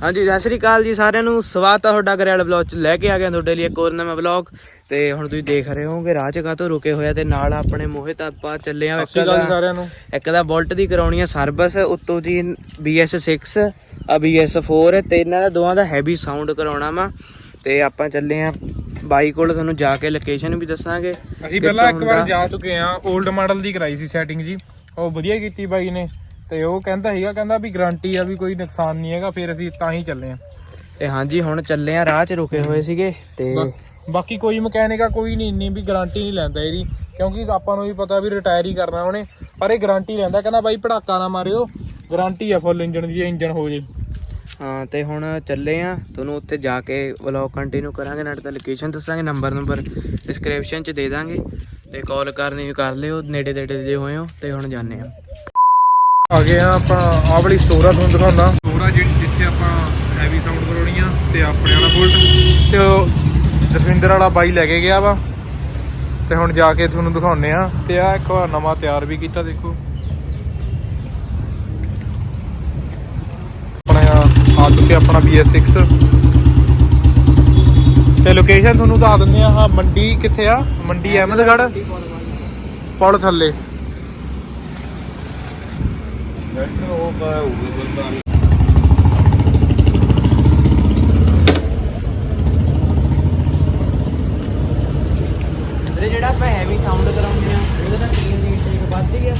हाँ जी सत श्री अकाल जी सारिਆਂ ਨੂੰ ਸਵਾਗਤ ਹੈ ਤੁਹਾਡਾ ਘਰੇਵਾਲਾ ਬਲੌਗ ਚ ਲੈ ਕੇ ਆ ਗਿਆ ਤੁਹਾਡੇ ਲਈ ਇੱਕ ਹੋਰ ਨਵਾਂ ਬਲੌਗ ਤੇ ਹੁਣ ਤੁਸੀਂ ਦੇਖ ਰਹੇ ਹੋਗੇ ਰਾਹ ਚ ਕਾਹਤੋਂ ਰੁਕੇ ਹੋਇਆ ਤੇ ਨਾਲ ਆਪਣੇ ਮੋਹਿਤ ਆਪਾਂ ਚੱਲੇ ਆ ਇੱਕ ਦਾ ਬੁਲਟ ਦੀ ਕਰਾਉਣੀ ਆ ਸਰਵਿਸ ਉੱਤੋਂ ਜੀ BS6 ਆ BS4 ਤੇ ਇਹਨਾਂ ਦਾ ਦੋਵਾਂ ਦਾ ਹੈਵੀ ਸਾਊਂਡ ਕਰਾਉਣਾ ਵਾ ਤੇ ਆਪਾਂ ਚੱਲੇ ਆ ਬਾਈ ਕੋਲ ਤੁਹਾਨੂੰ ਜਾ ਕੇ ਲੋਕੇਸ਼ਨ ਵੀ ਦੱਸਾਂਗੇ। ਅਸੀਂ ਪਹਿਲਾਂ ਇੱਕ ਵਾਰ ਜਾ ਚੁੱਕੇ ਆ 올ਡ ਮਾਡਲ ਦੀ ਕਰਾਈ ਸੀ ਸੈਟਿੰਗ ਜੀ, ਉਹ ਵਧੀਆ ਕੀਤੀ ਬਾਈ ਨੇ ਤੇ ਉਹ ਕਹਿੰਦਾ ਵੀ ਗਾਰੰਟੀ ਆ ਵੀ ਕੋਈ ਨੁਕਸਾਨ ਨਹੀਂ ਹੈਗਾ, ਫਿਰ ਅਸੀਂ ਤਾਂ ਹੀ ਚੱਲੇ ਆ। ਤੇ ਹਾਂਜੀ ਹੁਣ ਚੱਲੇ ਆ ਰਾਹ 'ਚ ਰੁਕੇ ਹੋਏ ਸੀਗੇ ਤੇ ਬਾਕੀ ਕੋਈ ਮਕੈਨਿਕ ਆ ਕੋਈ ਨਹੀਂ ਇੰਨੀ ਵੀ ਗਾਰੰਟੀ ਨਹੀਂ ਲੈਂਦਾ ਇਹਦੀ, ਕਿਉਂਕਿ ਆਪਾਂ ਨੂੰ ਵੀ ਪਤਾ ਵੀ ਰਿਟਾਇਰ ਹੀ ਕਰਨਾ ਉਹਨੇ, ਪਰ ਇਹ ਗਾਰੰਟੀ ਲੈਂਦਾ, ਕਹਿੰਦਾ ਬਾਈ ਪੜਾਕਾ ਨਾ ਮਾਰਿਓ, ਗਾਰੰਟੀ ਆ ਫੁੱਲ ਇੰਜਨ ਦੀ, ਇੰਜਨ ਹੋ ਜੇ। ਹਾਂ ਤੇ ਹੁਣ ਚੱਲੇ ਆ ਤੁਹਾਨੂੰ ਉੱਥੇ ਜਾ ਕੇ ਵਲੌਗ ਕੰਟੀਨਿਊ ਕਰਾਂਗੇ, ਨਾਲ ਤਾਂ ਲੋਕੇਸ਼ਨ ਦੱਸਾਂਗੇ, ਨੰਬਰ ਡਿਸਕ੍ਰਿਪਸ਼ਨ 'ਚ ਦੇ ਦਾਂਗੇ ਤੇ ਕਾਲ ਕਰਨੀ ਕਰ ਲਿਓ ਨੇੜੇ ਜੇ ਹੋਏ ਹੋ। ਤੇ ਹੁਣ ਜਾਂਦੇ ਆ ਗਏ ਆ ਆਪਾਂ ਆਹ ਵਾਲੀ ਸਟੋਰ ਆ, ਤੁਹਾਨੂੰ ਦਿਖਾਉਂਦਾ ਸਟੋਰ ਆ ਜਿਹੜੀ ਜਿੱਥੇ ਆਪਾਂ ਹੈਵੀ ਸਾਊਂਡ ਕਰਾਉਣੀ ਆ ਤੇ ਆਪਣੇ ਵਾਲਾ ਬੁਲਟ ਤੇ ਉਹ ਜਸਵਿੰਦਰ ਵਾਲਾ ਬਾਈ ਲੈ ਕੇ ਗਿਆ ਵਾ ਤੇ ਹੁਣ ਜਾ ਕੇ ਤੁਹਾਨੂੰ ਦਿਖਾਉਂਦੇ ਆ। ਤੇ ਆ ਇੱਕ ਵਾਰ ਨਵਾਂ ਤਿਆਰ ਵੀ ਕੀਤਾ, ਦੇਖੋ ਆਪਣਾ ਆ ਚੁੱਕਿਆ ਆਪਣਾ BS6 ਤੇ ਲੋਕੇਸ਼ਨ ਤੁਹਾਨੂੰ ਦੱਸ ਦਿੰਦੇ ਆ। ਹਾਂ ਮੰਡੀ ਕਿੱਥੇ ਆ, ਮੰਡੀ ਅਹਿਮਦਗੜ੍ਹ ਪੁਲ ਥੱਲੇ। ਜਿਹੜਾ ਆਪਾਂ ਹੈਵੀ ਸਾਊਂਡ ਕਰਾਉਂਦੇ ਆ ਉਹਦਾ ਤਾਂ ਟੀਮ ਦੀ ਇੰਟੇਕ ਵੱਧਦੀ ਆ,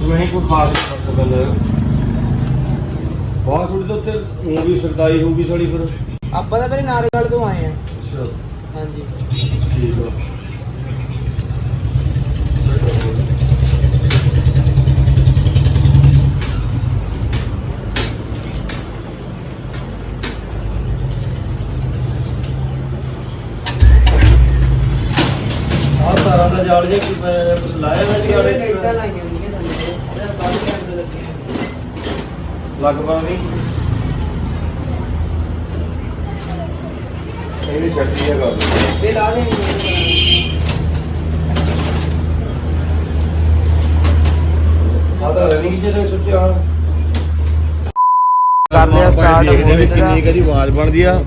ਨਹੀਂ ਕੋਈ ਖਾਸ ਗੱਲ ਬਹੁਤ ਥੋੜੀ ਤਾਂ ਉੱਥੇ ਉਹ ਵੀ ਸਰਦਾਈ ਹੋਊਗੀ ਥੋੜੀ ਫਿਰ। ਆਪਾਂ ਤਾਂ ਮੇਰੇ ਨਾਰਗਲ ਤੋਂ ਆਏ ਆ। ਅੱਛਾ ਹਾਂਜੀ ਠੀਕ ਆ। ਸਾਰਾ ਦਾ ਜਾਲ ਜੇ ਕੁਝ ਲਾਇਆ ਨਾ ਜੀ ਆਲੇ ਲਾਈਟਾਂ ਲਾਈਆਂ ਹੁੰਦੀਆਂ ਥੱਲੇ, ਇਹਦਾ ਬਾਹਰ ਕੈਂਡ ਲੱਗੇ ਲਗਭਗ ਨਹੀਂ ਇਹ ਵੀ ਸੈੱਟ ਹੀ ਹੈਗਾ ਤੇ ਲਾ ਦੇ ਆਦਾ ਰਨਿੰਗ ਜਿਹੜੇ ਸੁੱਟਿਆ ਕਰ ਲਿਆ ਸਟਾਰਟ ਦੇਖਦੇ ਵੀ ਕਿੰਨੀ ਕਰੀ ਆਵਾਜ਼ ਬਣਦੀ ਆ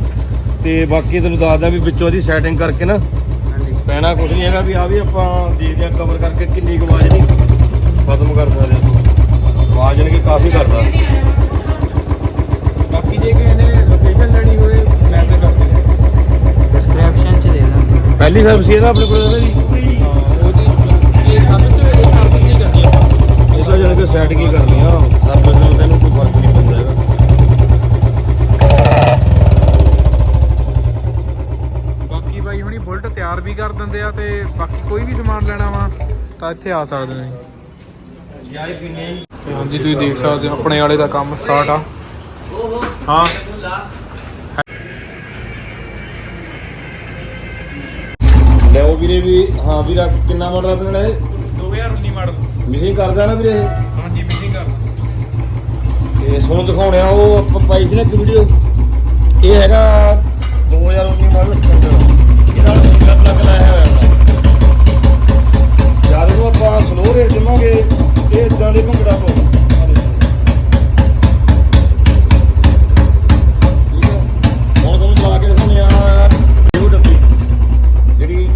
ਤੇ ਬਾਕੀ ਤੈਨੂੰ ਦੱਸਦਾ ਵੀ ਵਿੱਚੋਂ ਦੀ ਸੈਟਿੰਗ ਕਰਕੇ ਨਾ ਪੈਣਾ ਕੁਝ ਨਹੀਂ ਹੈਗਾ ਵੀ ਆ ਵੀ ਆਪਾਂ ਦੇਖਦੇ ਆ ਕਵਰ ਕਰਕੇ ਕਿੰਨੀ ਕੁ ਆਵਾਜ਼ ਨਹੀਂ ਖਤਮ ਕਰ ਸਕਦੇ ਆਪਾਂ, ਆਵਾਜ਼ ਨੇ ਕਿ ਕਾਫੀ ਕਰਦਾ। ਬਾਕੀ ਜੇ ਕਿਸੇ ਨੇ ਲੋਕੇਸ਼ਨ ਲੈਣੀ ਹੋਵੇ ਮੈਸੇਜ ਕਰ ਦਿਓ, ਡਿਸਕ੍ਰਿਪਸ਼ਨ 'ਚ ਦੇ ਦਾਂਗੇ। ਪਹਿਲੀ ਸਰਵਿਸ ਹੈ ਨਾ ਆਪਣੇ ਕੋਲ ਇਹਦਾ ਜੀ, ਹਾਂ ਉਹਦੀ ਇਹ ਸਾਨੂੰ ਤੇ ਇਹ ਸਰਵਿਸ ਨਹੀਂ ਕਰਨੀ ਆਪਾਂ, ਇਹਦਾ ਜਾਨ ਕੇ ਸੈਟ ਕੀ ਕਰਨੀ ਆ ਸਰਵਿਸ ਨਾਲ ਤੈਨੂੰ ਕੋਈ ਫਰਕ ਨਹੀਂ ਪੈਂਦਾ ਹੈਗਾ। ਬਾਕੀ ਬਾਈ ਹੁਣੀ ਬੁਲਟ ਤਿਆਰ ਵੀ ਕਰ ਦਿੰਦੇ ਆ ਤੇ ਬਾਕੀ ਕੋਈ ਵੀ ਸਮਾਨ ਲੈਣਾ ਵਾ ਤਾਂ ਇੱਥੇ ਆ ਸਕਦੇ ਨੇ। ਜਾਈ ਪੀਣੇ ਤੇ ਹਾਂਜੀ ਤੁਸੀਂ ਦੇਖ ਸਕਦੇ ਹੋ ਆਪਣੇ ਵਾਲੇ ਦਾ ਕੰਮ ਸਟਾਰਟ ਆ। ਹਾਂ ਲੈ ਉਹ ਵੀਰੇ ਵੀ ਹਾਂ ਵੀਰਾ ਕਿੰਨਾ ਮਾਡਲ ਆਪਣੇ ਨਾਲ ਇਹ 2019 ਮਾਡਲ। ਮਿਸਿੰਗ ਕਰਦਾ ਨਾ ਵੀਰੇ ਇਹ? ਹਾਂਜੀ ਮੀਟਿੰਗ ਕਰ ਤੇ ਸੋਨ ਦਿਖਾਉਣੇ ਆ ਉਹ ਆਪਾਂ ਪਾਈ ਸੀ ਨਾ ਇੱਕ ਵੀਡੀਓ, ਇਹ ਹੈਗਾ 2019 ਮਾਡਲ ਸਪਲੈਂਡਰ, ਇਹਦਾ ਸਿੰਗਲ ਪਲੱਗ ਲਾਇਆ ਹੋਇਆ ਹੈ। ਜਦ ਨੂੰ ਆਪਾਂ ਸਲੋ ਰੇਟ ਦੇਵਾਂਗੇ ਇਹ ਇਦਾਂ ਦੇ ਭੰਗੜਾ ਪਾਉ। ਠੀਕ ਹੈ ਹੁਣ ਤੁਹਾਨੂੰ ਲਾ ਕੇ ਦਿਖਾਉਂਦੇ ਆ ਇਹ ਡੱਬੀ ਜਿਹੜੀ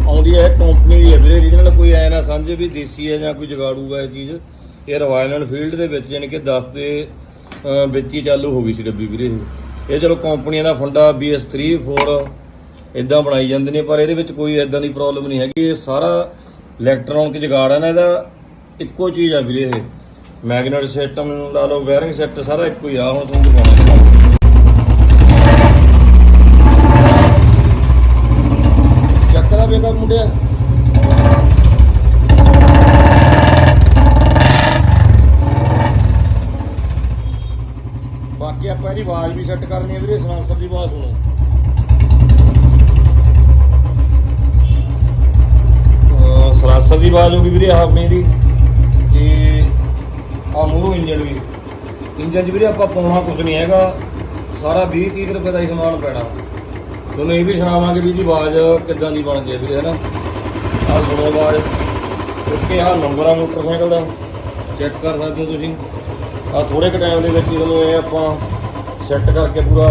ਆਉਂਦੀ ਹੈ ਕੰਪਨੀ ਦੀ ਹੈ ਵੀਰੇ, ਜਿਹਦੇ ਨਾਲ ਕੋਈ ਐ ਨਾ ਸਮਝੇ ਵੀ ਦੇਸੀ ਹੈ ਜਾਂ ਕੋਈ ਜਗਾੜੂ ਹੈ ਇਹ ਚੀਜ਼। ਇਹ ਰਾਇਲ ਐਨਫੀਲਡ ਦੇ ਵਿੱਚ ਯਾਨੀ ਕਿ 10 ਦੇ ਵਿੱਚ ਹੀ ਚਾਲੂ ਹੋ ਗਈ ਸੀ ਡੱਬੀ ਵੀਰੇ। ਇਹ ਚਲੋ ਕੰਪਨੀਆਂ ਦਾ ਫੰਡਾ BS3 4 ਇਦਾਂ ਬਣਾਈ ਜਾਂਦੇ ਨੇ, ਪਰ ਇਹਦੇ ਵਿੱਚ ਕੋਈ ਇਦਾਂ ਦੀ ਪ੍ਰੋਬਲਮ ਨਹੀਂ ਹੈਗੀ। ਇਹ ਸਾਰਾ ਇਲੈਕਟ੍ਰੋਨਿਕ ਜਗਾੜ ਹੈ ਨਾ, ਇਹਦਾ ਇੱਕੋ ਚੀਜ਼ ਆ ਵੀਰੇ। ਇਹ ਮੈਗਨੇਟ ਸਿਸਟਮ ਲਾ ਲਓ, ਵਾਇਰਿੰਗ ਸੈੱਟ ਸਾਰਾ ਇੱਕੋ ਹੀ ਆ। ਹੁਣ ਤੁਹਾਨੂੰ ਦਿਖਾਉਣਾ ਚੱਕ ਦਾ ਬੇਕਅਪ ਮੁੰਡਿਆ। ਬਾਕੀ ਆਪਾਂ ਇਹਦੀ ਆਵਾਜ਼ ਵੀ ਸੈੱਟ ਕਰਨੀ ਹੈ ਵੀਰੇ, ਸਲਾਂਸਰ ਦੀ ਆਵਾਜ਼ ਸੁਣੋ। ਸਲਾਂਸਰ ਦੀ ਆਵਾਜ਼ ਹੋਊਗੀ ਵੀਰੇ ਆਪਣੀ ਦੀ। ਤੇ ਆ ਮੂਹਰੋਂ ਇੰਜਨ ਵੀ, ਇੰਜਨ 'ਚ ਵੀਰੇ ਆਪਾਂ ਪਾਉਣਾ ਕੁਝ ਨਹੀਂ ਹੈਗਾ, ਸਾਰਾ 20-30 ਰੁਪਏ ਦਾ ਹੀ ਸਮਾਨ ਪੈਣਾ। ਤੁਹਾਨੂੰ ਇਹ ਵੀ ਸੁਣਾਵਾਂਗੇ ਵੀ ਇਹਦੀ ਆਵਾਜ਼ ਕਿੱਦਾਂ ਦੀ ਬਣਦੀ ਹੈ ਵੀਰੇ, ਹੈ ਨਾ। ਆਹ ਸੁਣੋ ਆਵਾਜ਼, ਓਕੇ। ਆਹ ਨੰਬਰ ਆ ਮੋਟਰਸਾਈਕਲ ਦਾ, ਚੈੱਕ ਕਰ ਸਕਦੇ ਹੋ ਤੁਸੀਂ। ਆ ਥੋੜੇ ਕੁ ਟਾਈਮ ਦੇ ਵਿੱਚ ਹੀ ਤੁਹਾਨੂੰ ਇਹ ਆਪਾਂ ਸੈੱਟ ਕਰਕੇ ਪੂਰਾ।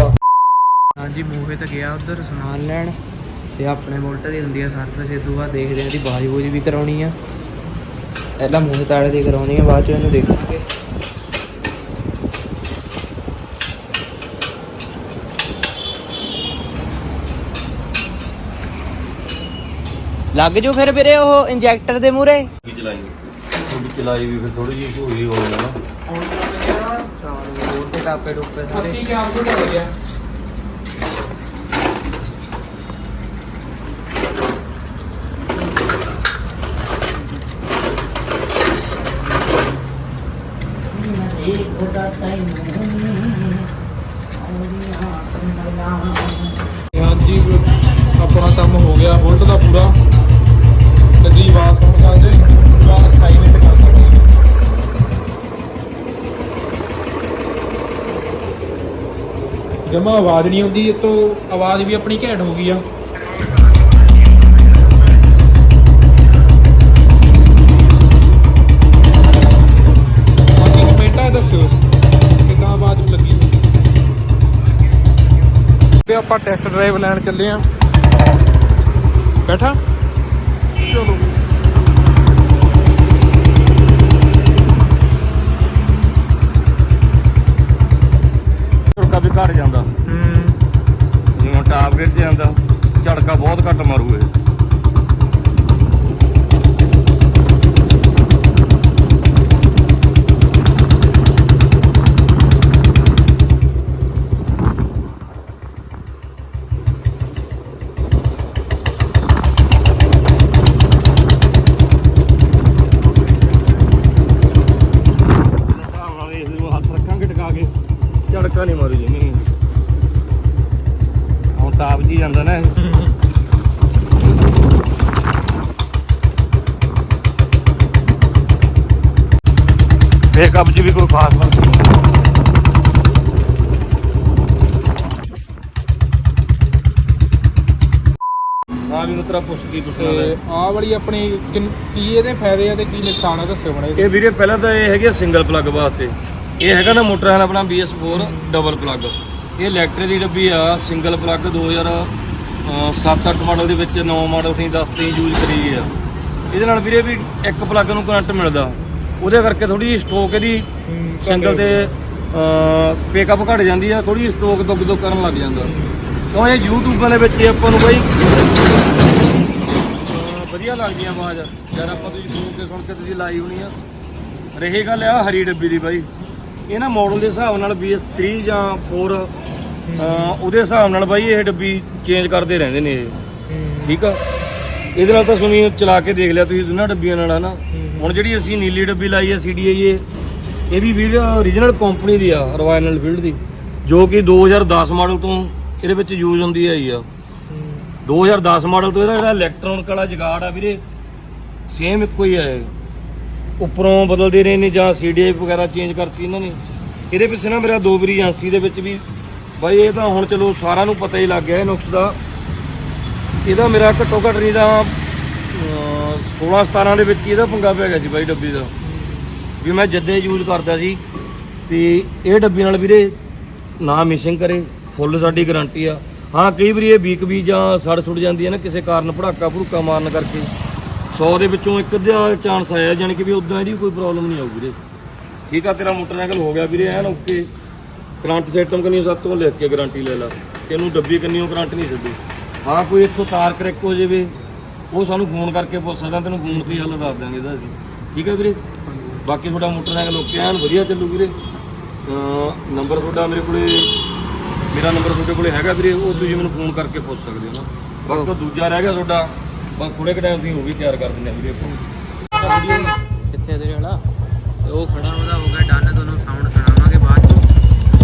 ਹਾਂਜੀ ਮੋਹਿਤ ਗਿਆ ਉਧਰ ਸਮਾਨ ਲੈਣ ਤੇ ਆਪਣੇ ਬੁਲਟ ਦੀ ਹੁੰਦੀ ਆ ਸਰਵਿਸ। ਇਸ ਤੋਂ ਬਾਅਦ ਦੇਖਦੇ ਆ ਇਹਦੀ ਬਾਜ-ਬੂਜ ਵੀ ਕਰਾਉਣੀ ਆ। ਪਹਿਲਾਂ ਮੋਹਿਤ ਵਾਲੇ ਦੀ ਕਰਾਉਣੀ ਆ, ਬਾਅਦ ਚ ਇਹਨੂੰ ਦੇਖਾਂਗੇ। ਲੱਗ ਜੋ ਫਿਰ ਵੀਰੇ ਉਹ ਇੰਜੈਕਟਰ ਦੇ ਮੂਹਰੇ ਚਲਾਈ ਵੀ ਫਿਰ ਥੋੜੀ ਜਿਹੀ ਹੋਈ ਹੋ ਜਾਣਾ ਹੋਰ ਤੇ ਟਾਪੇ ਟੁੱਪੇ ਸਾਰੇ ਕੀ ਆਪ ਹੋ ਗਿਆ। ਹਾਂਜੀ ਆਪਣਾ ਕੰਮ ਹੋ ਗਿਆ ਬੁਲਟ ਦਾ ਪੂਰਾ। ਗੱਡੀ ਵਾਸ ਹੋਣ ਕਰਦੇ ਪੂਰਾ ਸਾਈਲੈਂਟ ਕਰ ਸਕਦੇ ਹਾਂ। ਜਮਾ ਆਵਾਜ਼ ਨਹੀਂ ਆਉਂਦੀ, ਇਹ ਤੋਂ ਆਵਾਜ਼ ਵੀ ਆਪਣੀ ਘੈਂਟ ਹੋ ਗਈ ਆ। ਕਮੈਂਟਾਂ ਦੱਸਿਓ ਕਿੱਦਾਂ ਆਵਾਜ਼ ਲੱਗੀ। ਆਪਾਂ ਟੈਸਟ ਡਰਾਈਵ ਲੈਣ ਚੱਲੇ ਆ। ਬੈਠਾ ਚਲੋ। ਝੜਕਾ ਵੀ ਘਟ ਜਾਂਦਾ। ਜਿਵੇਂ ਟਾਪ ਗੇਅਰ 'ਚ ਜਾਂਦਾ ਝੜਕਾ ਬਹੁਤ ਘੱਟ ਮਾਰੂ ਇਹ। ਝੜਕਾ ਨਹੀਂ ਮਾਰੂ ਜਿਵੇਂ ਹੁਣ ਟਾਪ ਜੀ ਜਾਂਦਾ ਨਾ ਇਹ। ਬੇਕਅਪ 'ਚ ਵੀ ਕੋਈ ਖਾਸ ਫਰਕ ਨਹੀਂ। ਹਾਂ ਵੀ ਤੇਰਾ ਪੁੱਛ ਕੀ ਪੁੱਛਣਾ ਤੇ ਆਹ ਵਾਲੀ ਆਪਣੀ ਕੀ ਇਹਦੇ ਫਾਇਦੇ ਆ ਤੇ ਕੀ ਨੁਕਸਾਨ ਆ ਦੱਸਿਓ ਬੜੇ। ਇਹ ਵੀਰੇ ਪਹਿਲਾਂ ਤਾਂ ਇਹ ਹੈਗੇ ਸਿੰਗਲ ਪਲੱਗ ਵਾਸਤੇ। ਇਹ ਹੈਗਾ ਨਾ ਮੋਟਰ ਆਪਣਾ BS4 ਡਬਲ ਪਲੱਗ। ਇਹ ਇਲੈਕਟ੍ਰਿਕ ਦੀ ਡੱਬੀ ਆ, ਸਿੰਗਲ ਪਲੱਗ 2007-8 ਮਾਡਲ ਦੇ ਵਿੱਚ 9 ਮਾਡਲ ਸੀ 10 ਤੇ ਯੂਜ਼ ਕਰੀ ਆ। ਇਹਦੇ ਨਾਲ ਵੀਰੇ ਵੀ ਇੱਕ ਪਲੱਗ ਨੂੰ ਕਰੰਟ ਮਿਲਦਾ, ਉਹਦੇ ਕਰਕੇ ਥੋੜੀ ਜਿਹੀ ਸਟੋਕ ਇਹਦੀ ਸਿੰਗਲ ਤੇ ਪਿਕਅਪ ਘਟ ਜਾਂਦੀ ਆ, ਥੋੜੀ ਜਿਹੀ ਸਟੋਕ ਦੁੱਗ ਕਰਨ ਲੱਗ ਜਾਂਦਾ। ਕਿਉਂ ਇਹ ਯੂਟਿਊਬਾਂ ਦੇ ਵਿੱਚ ਆਪਾਂ ਨੂੰ ਬਾਈ ਵਧੀਆ ਲੱਗਦੀ ਆ ਆਵਾਜ਼ ਜਦ ਆਪਾਂ ਤੁਸੀਂ ਫੋਨ ਤੇ ਸੁਣ ਕੇ ਤੁਸੀਂ ਲਾਈ ਹੋਣੀ ਆ। ਰਹੀ ਗੱਲ ਆ ਹਰੀ ਡੱਬੀ ਦੀ ਬਾਈ, ਇਹ ਨਾ ਮਾਡਲ ਦੇ ਹਿਸਾਬ ਨਾਲ BS3 ਜਾਂ 4 ਉਹਦੇ ਹਿਸਾਬ ਨਾਲ ਬਾਈ ਇਹ ਡੱਬੀ ਚੇਂਜ ਕਰਦੇ ਰਹਿੰਦੇ ਨੇ ਇਹ। ਠੀਕ ਆ, ਇਹਦੇ ਨਾਲ ਤਾਂ ਸੁਣੀ ਚਲਾ ਕੇ ਦੇਖ ਲਿਆ ਤੁਸੀਂ ਦੋਨਾਂ ਡੱਬੀਆਂ ਨਾਲ ਹਨਾ। ਹੁਣ ਜਿਹੜੀ ਅਸੀਂ ਨੀਲੀ ਡੱਬੀ ਲਾਈ ਆ CDI ਇਹ ਵੀ ਵੀਰ ਓਰੀਜਨਲ ਕੰਪਨੀ ਦੀ ਆ, ਰੋਇਲ ਐਨਫੀਲਡ ਦੀ, ਜੋ ਕਿ 2010 ਮਾਡਲ ਤੋਂ ਇਹਦੇ ਵਿੱਚ ਯੂਜ਼ ਹੁੰਦੀ ਆਈ ਆ। 2010 ਮਾਡਲ ਤੋਂ ਇਹਦਾ ਜਿਹੜਾ ਇਲੈਕਟ੍ਰੋਨਿਕ ਵਾਲਾ ਜਗਾੜ ਆ ਵੀਰੇ ਸੇਮ ਇੱਕੋ ਹੀ ਆ। ਉੱਪਰੋਂ ਬਦਲਦੇ ਰਹੇ ਨੇ ਜਾਂ CDI ਵਗੈਰਾ ਚੇਂਜ ਕਰਤੀ ਇਹਨਾਂ ਨੇ। ਇਹਦੇ ਪਿੱਛੇ ਨਾ ਮੇਰਾ 2 ਵਾਰੀ ਏਜੰਸੀ ਦੇ ਵਿੱਚ ਵੀ ਬਾਈ ਇਹ ਤਾਂ ਹੁਣ ਚਲੋ ਸਾਰਿਆਂ ਨੂੰ ਪਤਾ ਹੀ ਲੱਗ ਗਿਆ ਇਹ ਨੁਕਸ ਦਾ। ਇਹਦਾ ਮੇਰਾ ਘੱਟੋ ਘੱਟ ਨਹੀਂ ਤਾਂ 16-17 ਦੇ ਵਿੱਚ ਇਹਦਾ ਪੰਗਾ ਪੈ ਗਿਆ ਸੀ ਬਾਈ ਡੱਬੀ ਦਾ, ਵੀ ਮੈਂ ਜਦੇ ਯੂਜ਼ ਕਰਦਾ ਸੀ। ਤੇ ਇਹ ਡੱਬੀ ਨਾਲ ਵੀਰੇ ਨਾ ਮਿਸਿੰਗ ਕਰੇ, ਫੁੱਲ ਸਾਡੀ ਗਾਰੰਟੀ ਆ। ਹਾਂ ਕਈ ਵਾਰੀ ਇਹ ਵੀਕ ਵੀ ਜਾਂ ਸੜ ਸੁੱਟ ਜਾਂਦੀ ਹੈ ਨਾ ਕਿਸੇ ਕਾਰਨ, ਭੜਾਕਾ ਭੜੂਕਾ ਮਾਰਨ ਕਰਕੇ 100 ਦੇ ਵਿੱਚੋਂ ਇੱਕ ਅੱਧਾ ਚਾਂਸ ਆਇਆ, ਜਾਣੀ ਕਿ ਵੀ ਉਦਾਂ ਇਹਦੀ ਕੋਈ ਪ੍ਰੋਬਲਮ ਨਹੀਂ ਆਊ ਵੀਰੇ। ਠੀਕ ਆ, ਤੇਰਾ ਮੋਟਰਸਾਈਕਲ ਹੋ ਗਿਆ ਵੀਰੇ ਐਨ ਓਕੇ। ਕਰੰਟ ਸਿਸਟਮ ਕੰਨੀ ਸਭ ਤੋਂ ਲਿਖ ਕੇ ਗਾਰੰਟੀ ਲੈ ਲਾ, ਤੈਨੂੰ ਡੱਬੀ ਕੰਨੀਓ ਕਰੰਟ ਨਹੀਂ ਛੱਡੀ। ਹਾਂ ਕੋਈ ਇੱਥੋਂ ਤਾਰ ਕਰੈਕ ਹੋ ਜਾਵੇ ਉਹ ਸਾਨੂੰ ਫੋਨ ਕਰਕੇ ਪੁੱਛ ਸਕਦਾ, ਤੈਨੂੰ ਫੋਨ ਤੇ ਹੱਲ ਦੱਸ ਦਾਂਗੇ ਇਹਦਾ ਅਸੀਂ। ਠੀਕ ਆ ਵੀਰੇ, ਬਾਕੀ ਤੁਹਾਡਾ ਮੋਟਰਸਾਈਕਲ ਓਕੇ ਐਨ ਵਧੀਆ ਚੱਲੂ ਵੀਰੇ। ਨੰਬਰ ਤੁਹਾਡਾ ਮੇਰੇ ਕੋਲੇ, ਮੇਰਾ ਨੰਬਰ ਤੁਹਾਡੇ ਕੋਲੇ ਹੈਗਾ ਵੀਰੇ, ਉਹ ਤੁਸੀਂ ਮੈਨੂੰ ਫੋਨ ਕਰਕੇ ਪੁੱਛ ਸਕਦੇ ਹੋ ਨਾ। ਬਾਕੀ ਦੂਜਾ ਰਹਿ ਗਿਆ ਤੁਹਾਡਾ, ਬਸ ਥੋੜੇ ਕੁ ਟਾਈਮ ਤੁਸੀਂ ਉਹ ਵੀ ਤਿਆਰ ਕਰ ਦਿੰਦੇ ਵੀਰੇ ਆਪਾਂ। ਕਿੱਥੇ ਤੇਰੇ ਵਾਲਾ ਤੇ ਉਹ ਖੜਾ ਉਹਦਾ ਹੋ ਗਿਆ ਡਨ। ਤੁਹਾਨੂੰ ਸਾਊਂਡ ਸੁਣਾਵਾਂਗੇ ਬਾਅਦ ਚ।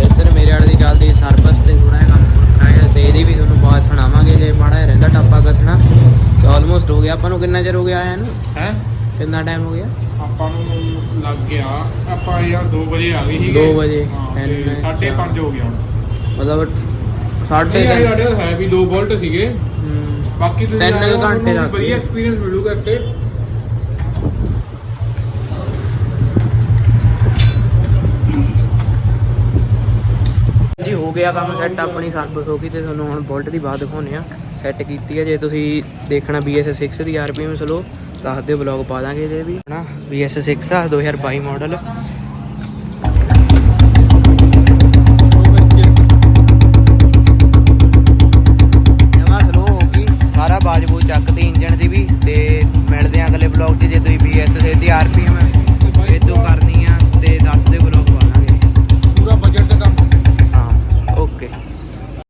ਇੱਧਰ ਮੇਰੇ ਵਾਲੇ ਦੀ ਚੱਲਦੀ ਸਰਵਿਸ ਤੇ ਥੋੜਾ ਜਿਹਾ ਕੰਮ ਕਰਾਇਆ ਤੇ ਇਹਦੀ ਵੀ ਤੁਹਾਨੂੰ ਬਾਅਦ ਸੁਣਾਵਾਂਗੇ। ਜੇ ਮਾੜਾ ਜਿਹਾ ਰਹਿੰਦਾ ਟੱਪਾ ਕੱਸਣਾ ਤੇ ਆਲਮੋਸਟ ਹੋ ਗਿਆ। ਆਪਾਂ ਨੂੰ ਕਿੰਨਾ ਚਿਰ ਹੋ ਗਿਆ ਆਇਆ ਨੂੰ? ਹੈ ਕਿੰਨਾ ਟਾਈਮ ਹੋ ਗਿਆ ਆਪਾਂ ਨੂੰ? ਲੱਗ ਗਿਆ ਆਪਾਂ ਯਾਰ 2 ਵਜੇ ਆ ਗਏ ਸੀਗੇ। 2 ਵਜੇ 5:30 ਹੋ ਗਿਆ ਹੁਣ, ਮਤਲਬ 3:30 ਸਾਡੇ ਹੈ ਵੀ 2 ਵੋਲਟ ਸੀਗੇ। ਬਾਕੀ ਤੁਸੀਂ 3 ਘੰਟੇ ਦਾ ਵਧੀਆ ਐਕਸਪੀਰੀਅੰਸ ਮਿਲੂਗਾ ਇੱਥੇ। ਜੀ ਹੋ ਗਿਆ ਕੰਮ ਸੈੱਟ, ਆਪਣੀ ਸਰਵਿਸ ਹੋ ਗਈ ਤੇ ਤੁਹਾਨੂੰ ਹੁਣ ਬੁਲਟ ਦੀ ਬਾਤ ਦਿਖਾਉਂਦੇ ਆ। ਸੈੱਟ ਕੀਤੀ ਹੈ, ਜੇ ਤੁਸੀਂ ਦੇਖਣਾ BS6 ਦੀ RPM ਸਲੋ ਦੱਸ ਦਿਓ, ਬਲੌਗ ਪਾ ਦਾਂਗੇ ਇਹਦੇ ਵੀ ਹਨਾ। BS6 ਆ 2022 ਮਾਡਲ